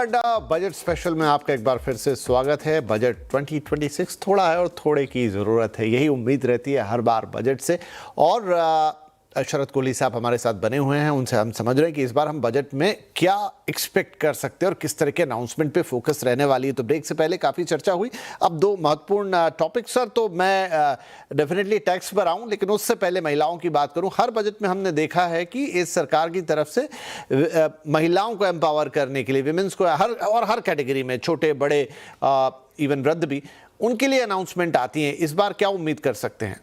अड्डा budget special में आपका एक बार फिर से स्वागत है। बजट 2026 थोड़ा है और थोड़े की ज़रूरत है, यही उम्मीद रहती है हर बार बजट से। और शरद कोहली साहब हमारे साथ बने हुए हैं, उनसे हम समझ रहे हैं कि इस बार हम बजट में क्या एक्सपेक्ट कर सकते हैं और किस तरह के अनाउंसमेंट पे फोकस रहने वाली है। तो ब्रेक से पहले काफ़ी चर्चा हुई, अब दो महत्वपूर्ण टॉपिक सर। तो मैं डेफिनेटली टैक्स पर आऊँ, लेकिन उससे पहले महिलाओं की बात करूँ। हर बजट में हमने देखा है कि इस सरकार की तरफ से महिलाओं को एम्पावर करने के लिए, विमेंस को हर कैटेगरी में, छोटे बड़े इवन वृद्ध भी, उनके लिए अनाउंसमेंट आती हैं। इस बार क्या उम्मीद कर सकते हैं?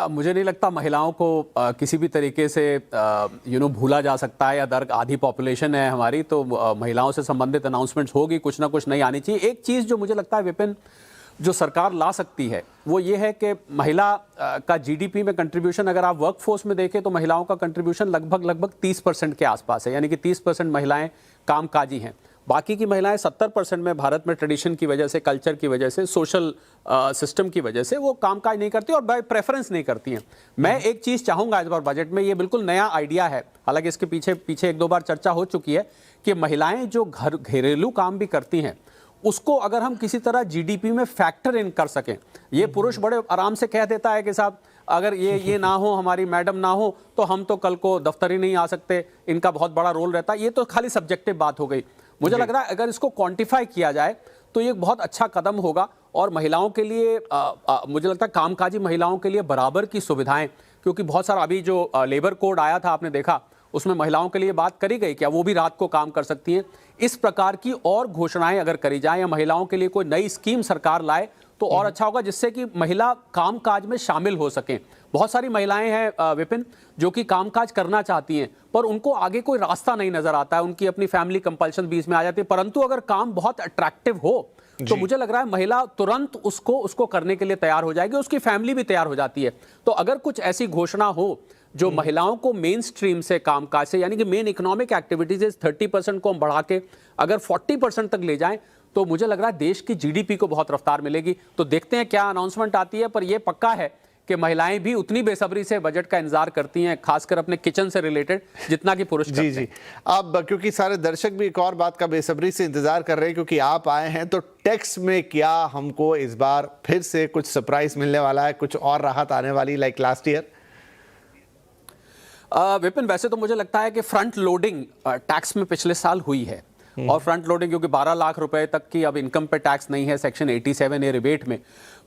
मुझे नहीं लगता महिलाओं को किसी भी तरीके से भूला जा सकता है, या दर आधी पॉपुलेशन है हमारी, तो महिलाओं से संबंधित अनाउंसमेंट्स होगी, कुछ ना कुछ नई आनी चाहिए। एक चीज़ जो मुझे लगता है विपिन, जो सरकार ला सकती है वो ये है कि महिला का जीडीपी में कंट्रीब्यूशन, अगर आप वर्कफोर्स में देखें तो महिलाओं का कंट्रीब्यूशन लगभग 30% के आसपास है, यानी कि 30% महिलाएं कामकाजी हैं। बाकी की महिलाएं 70% में भारत में ट्रेडिशन की वजह से, कल्चर की वजह से, सोशल सिस्टम की वजह से वो कामकाज नहीं करती और बाय प्रेफरेंस नहीं करती हैं। मैं एक चीज़ चाहूँगा इस बार बजट में, ये बिल्कुल नया आइडिया है, हालांकि इसके पीछे एक दो बार चर्चा हो चुकी है, कि महिलाएं जो घरेलू काम भी करती हैं उसको अगर हम किसी तरह जीडीपी में फैक्टर इन कर सकें। ये पुरुष बड़े आराम से कह देता है कि साहब अगर ये ना हो, हमारी मैडम ना हो, तो हम तो कल को दफ्तर ही नहीं आ सकते, इनका बहुत बड़ा रोल रहता है। ये तो खाली सब्जेक्टिव बात हो गई। मुझे लग रहा है अगर इसको क्वांटिफाई किया जाए तो ये बहुत अच्छा कदम होगा, और महिलाओं के लिए मुझे लगता है कामकाजी महिलाओं के लिए बराबर की सुविधाएं, क्योंकि बहुत सारा अभी जो लेबर कोड आया था आपने देखा, उसमें महिलाओं के लिए बात करी गई, क्या वो भी रात को काम कर सकती हैं। इस प्रकार की और घोषणाएं अगर करी जाए, या महिलाओं के लिए कोई नई स्कीम सरकार लाए तो और अच्छा होगा, जिससे कि महिला कामकाज में शामिल हो सकें। बहुत सारी महिलाएं हैं विपिन जो कि कामकाज करना चाहती हैं, पर उनको आगे कोई रास्ता नहीं नजर आता है, उनकी अपनी फैमिली कंपल्शन बीच में आ जाती है। परंतु अगर काम बहुत अट्रैक्टिव हो तो मुझे लग रहा है महिला तुरंत उसको करने के लिए तैयार हो जाएगी, उसकी फैमिली भी तैयार हो जाती है। तो अगर कुछ ऐसी घोषणा हो जो महिलाओं को मेन स्ट्रीम से, कामकाज से, यानी कि मेन इकोनॉमिक एक्टिविटीज 30% को हम बढ़ा के अगर 40% तक ले जाएं, तो मुझे लग रहा है देश की जीडीपी को बहुत रफ्तार मिलेगी। तो देखते हैं क्या अनाउंसमेंट आती है, पर यह पक्का है कि महिलाएं भी उतनी बेसब्री से बजट का इंतजार करती हैं, खासकर अपने किचन से रिलेटेड, जितना कि पुरुष करते हैं। जी। अब क्योंकि सारे दर्शक भी एक और बात का बेसब्री से इंतजार कर रहे हैं, क्योंकि आप आए हैं, तो टैक्स में क्या हमको इस बार फिर से कुछ सरप्राइज मिलने वाला है, कुछ और राहत आने वाली लाइक लास्ट ईयर? विपिन, वैसे तो मुझे लगता है कि फ्रंट लोडिंग टैक्स में पिछले साल हुई है, और फ्रंट लोडिंग क्योंकि 12 लाख रुपए तक की अब इनकम पे टैक्स नहीं है सेक्शन 87A रिबेट में,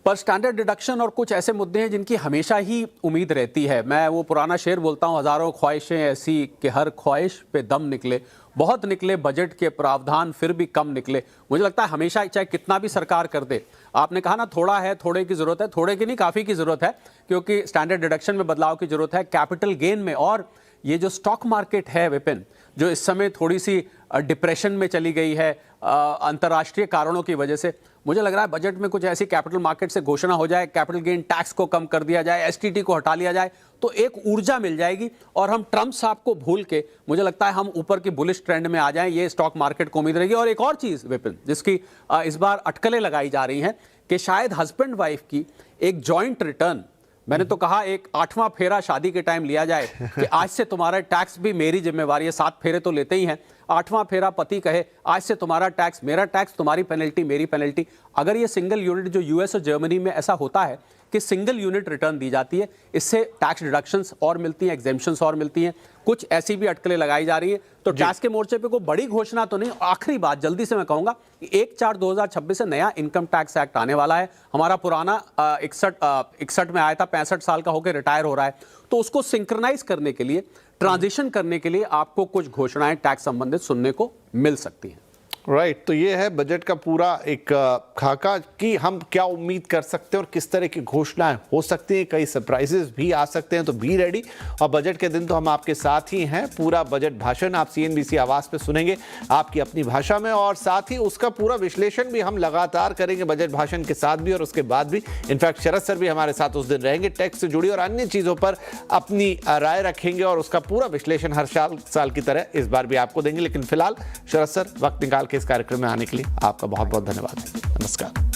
पर स्टैंडर्ड डिडक्शन और कुछ ऐसे मुद्दे हैं जिनकी हमेशा ही उम्मीद रहती है। मैं वो पुराना शेर बोलता हूँ, हजारों ख्वाहिशें ऐसी कि हर ख्वाहिश पे दम निकले, बहुत निकले बजट के प्रावधान फिर भी कम निकले। मुझे लगता है हमेशा, चाहे कितना भी सरकार कर दे, आपने कहा ना थोड़ा है, थोड़े की जरूरत है, थोड़े की नहीं काफ़ी की जरूरत है, क्योंकि स्टैंडर्ड डिडक्शन में बदलाव की जरूरत है, कैपिटल गेन में। और ये जो स्टॉक मार्केट है विपिन, जो इस समय थोड़ी सी डिप्रेशन में चली गई है अंतर्राष्ट्रीय कारणों की वजह से, मुझे लग रहा है बजट में कुछ ऐसी कैपिटल मार्केट से घोषणा हो जाए, कैपिटल गेन टैक्स को कम कर दिया जाए, एसटीटी को हटा लिया जाए, तो एक ऊर्जा मिल जाएगी और हम ट्रम्प साहब को भूल के मुझे लगता है हम ऊपर की बुलिश ट्रेंड में आ जाएं। ये स्टॉक मार्केट को उम्मीद रहेगी। और एक और चीज़ विपिन, जिसकी इस बार अटकलें लगाई जा रही हैं, कि शायद हस्बैंड वाइफ की एक जॉइंट रिटर्न, मैंने तो कहा एक 8वां फेरा शादी के टाइम लिया जाए कि आज से तुम्हारा टैक्स भी मेरी जिम्मेवारी है। 7 फेरे तो लेते ही हैं, 8वां फेरा पति कहे आज से तुम्हारा टैक्स मेरा टैक्स, तुम्हारी पेनल्टी मेरी पेनल्टी। अगर ये सिंगल यूनिट, जो यूएस और जर्मनी में ऐसा होता है कि सिंगल यूनिट रिटर्न दी जाती है, इससे टैक्स डिडक्शंस और मिलती हैं, एग्जेम्पशंस और मिलती हैं, कुछ ऐसी भी अटकलें लगाई जा रही है। तो टैक्स के मोर्चे पे कोई बड़ी घोषणा तो नहीं। आखिरी बात जल्दी से मैं कहूंगा कि 1/4/2026 से नया इनकम टैक्स एक्ट आने वाला है। हमारा पुराना 61 में आया था, 65 साल का होकर रिटायर हो रहा है, तो उसको सिंक्रनाइज करने के लिए, ट्रांजिशन करने के लिए आपको कुछ घोषणाएं टैक्स संबंधित सुनने को मिल सकती हैं। राइट। तो ये है बजट का पूरा एक खाका कि हम क्या उम्मीद कर सकते हैं और किस तरह की घोषणाएं हो सकती हैं, कई सरप्राइजेस भी आ सकते हैं, तो बी रेडी। और बजट के दिन तो हम आपके साथ ही हैं। पूरा बजट भाषण आप CNBC आवाज पे सुनेंगे आपकी अपनी भाषा में, और साथ ही उसका पूरा विश्लेषण भी हम लगातार करेंगे बजट भाषण के साथ भी और उसके बाद भी। इनफैक्ट शरद सर भी हमारे साथ उस दिन रहेंगे, टैक्स से जुड़ी और अन्य चीज़ों पर अपनी राय रखेंगे, और उसका पूरा विश्लेषण हर साल की तरह इस बार भी आपको देंगे। लेकिन फिलहाल शरद सर, वक्त निकाल इस कार्यक्रम में आने के लिए आपका बहुत बहुत धन्यवाद। नमस्कार।